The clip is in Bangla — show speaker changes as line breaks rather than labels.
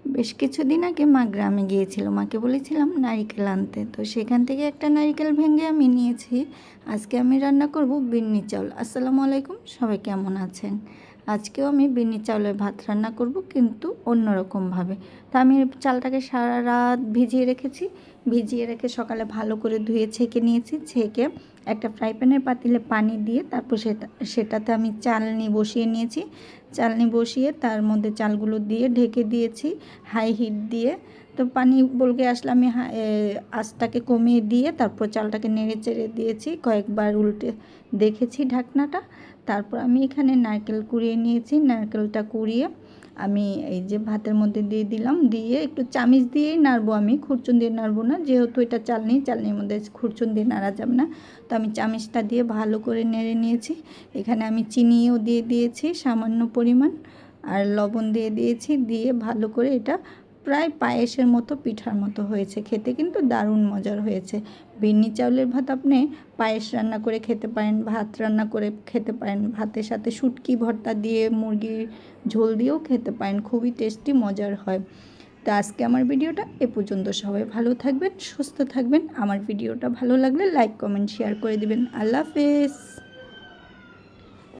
বেশ কিছুদিন আগে মা গ্রামে গিয়েছিল, মাকে বলেছিলাম নারিকেল আনতে, তো সেখান থেকে একটা নারিকেল ভেঙে আমি নিয়েছি। আজকে আমি রান্না করব বিন্নি চাউল। আসসালামু আলাইকুম, সবাই কেমন আছেন? আজকেও আমি বিন্নি চাউলের ভাত রান্না করব, কিন্তু অন্যরকমভাবে। তো আমি চালটাকে সারা রাত ভিজিয়ে রেখেছি, ভিজিয়ে রেখে সকালে ভালো করে ধুয়ে ছেঁকে নিয়েছি। ছেঁকে একটা ফ্রাই প্যানের পাতিলে পানি দিয়ে তারপর সেটাতে আমি চালনি বসিয়ে নিয়েছি। চালনি বসিয়ে তার মধ্যে চালগুলো দিয়ে ঢেকে দিয়েছি হাই হিট দিয়ে। তো পানি বলকে আসলে আমি আঁচটাকে কমিয়ে দিয়ে তারপর চালটাকে নেড়ে চেড়ে দিয়েছি, কয়েকবার উল্টে দেখেছি ঢাকনাটা। তারপর আমি এখানে নারকেল কুড়িয়ে নিয়েছি, নারকেলটা কুড়িয়ে আমি এই যে ভাতের মধ্যে দিয়ে দিলাম, দিয়ে একটু চামিচ দিয়েই নাড়বো, আমি খুরচুন দিয়ে নাড়বো না, যেহেতু এটা চালনির মধ্যে খুরচুন দিয়ে নাড়া যাবে না। তো আমি চামিচটা দিয়ে ভালো করে নেড়ে নিয়েছি। এখানে আমি চিনিও দিয়ে দিয়েছি সামান্য পরিমাণ, আর লবণ দিয়ে দিয়েছি, দিয়ে ভালো করে এটা প্রায় পায়েসের মতো, পিঠার মতো হয়েছে। খেতে কিন্তু দারুণ মজার হয়েছে। বিন্নি চাউলের ভাত আপনি পায়েস রান্না করে খেতে পারেন, ভাত রান্না করে খেতে পারেন, ভাতের সাথে শুটকি ভর্তা দিয়ে, মুরগির ঝোল দিয়েও খেতে পারেন, খুবই টেস্টি মজার হয়। তো আজকে আমার ভিডিওটা এ পর্যন্ত। সবাই ভালো থাকবেন, সুস্থ থাকবেন। আমার ভিডিওটা ভালো লাগলে লাইক, কমেন্ট, শেয়ার করে দিবেন। আল্লাহ হাফেজ।